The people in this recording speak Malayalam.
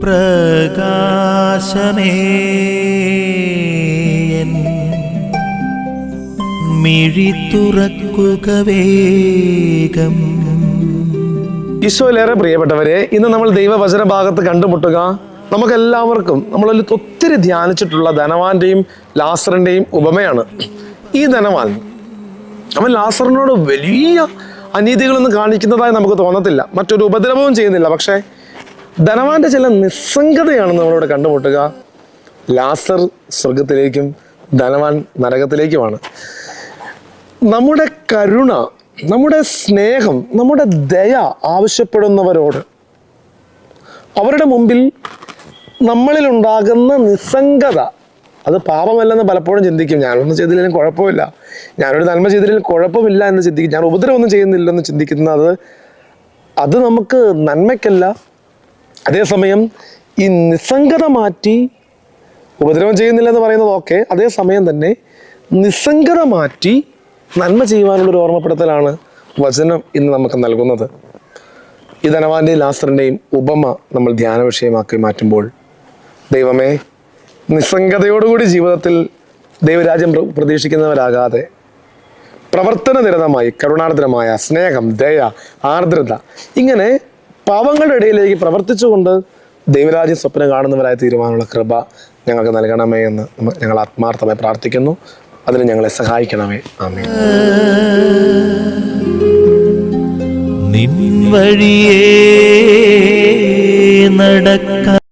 പ്രകാശമേ മിഴി തുറക്കുക വേഗം. ഈശോയിലേറെ പ്രിയപ്പെട്ടവരെ, ഇന്ന് നമ്മൾ ദൈവവചന ഭാഗത്ത് കണ്ടുമുട്ടുക നമുക്കെല്ലാവർക്കും നമ്മളിൽ ഒത്തിരി ധ്യാനിച്ചിട്ടുള്ള ധനവാന്റെയും ലാസറിന്റെയും ഉപമയാണ്. ഈ ധനവാൻ അവൻ ലാസറിനോട് വലിയ അനീതികളൊന്നും കാണിക്കുന്നതായി നമുക്ക് തോന്നത്തില്ല, മറ്റൊരു ഉപദ്രവവും ചെയ്യുന്നില്ല. പക്ഷേ ധനവാന്റെ ചില നിസ്സംഗതയാണ് നമ്മളിവിടെ കണ്ടുമുട്ടുക. ലാസർ സ്വർഗത്തിലേക്കും ധനവാൻ നരകത്തിലേക്കുമാണ്. നമ്മുടെ കരുണ, നമ്മുടെ സ്നേഹം, നമ്മുടെ ദയ ആവശ്യപ്പെടുന്നവരോട് അവരുടെ മുമ്പിൽ നമ്മളിലുണ്ടാകുന്ന നിസ്സംഗത, അത് പാപമല്ലെന്ന് പലപ്പോഴും ചിന്തിക്കും. ഞാനൊന്നും ചെയ്തില്ലെങ്കിലും കുഴപ്പമില്ല, ഞാനൊരു നന്മ ചെയ്തില്ലെങ്കിലും കുഴപ്പമില്ല എന്ന് ചിന്തിക്കും, ഞാൻ ഉപദ്രവമൊന്നും ചെയ്യുന്നില്ലെന്ന് ചിന്തിക്കുന്നത് അത് നമുക്ക് നന്മയ്ക്കല്ല. അതേസമയം ഈ നിസ്സംഗത മാറ്റി, ഉപദ്രവം ചെയ്യുന്നില്ല എന്ന് പറയുന്നത് ഓക്കെ, അതേസമയം തന്നെ നിസ്സംഗത മാറ്റി നന്മ ചെയ്യുവാനുള്ളൊരു ഓർമ്മപ്പെടുത്തലാണ് വചനം ഇന്ന് നമുക്ക് നൽകുന്നത്. ഈ ധനവാന്റെയും ലാസറിൻ്റെയും ഉപമ നമ്മൾ ധ്യാന വിഷയമാക്കി മാറ്റുമ്പോൾ, ദൈവമേ, നിസ്സംഗതയോടുകൂടി ജീവിതത്തിൽ ദൈവരാജ്യം പ്രതീക്ഷിക്കുന്നവരാകാതെ പ്രവർത്തനനിരതമായി കരുണാർദ്രമായ സ്നേഹം, ദയ, ആർദ്രത, ഇങ്ങനെ പാവങ്ങളുടെ ഇടയിലേക്ക് പ്രവർത്തിച്ചുകൊണ്ട് ദൈവരാജ്യം സ്വപ്നം കാണുന്നവരായി തീരുവാനുള്ള കൃപ ഞങ്ങൾക്ക് നൽകണമേ എന്ന് ഞങ്ങൾ ആത്മാർത്ഥമായി പ്രാർത്ഥിക്കുന്നു. അതിന് ഞങ്ങളെ സഹായിക്കണമേ. ആമേൻ. നിൻ വഴിയേ നടക്ക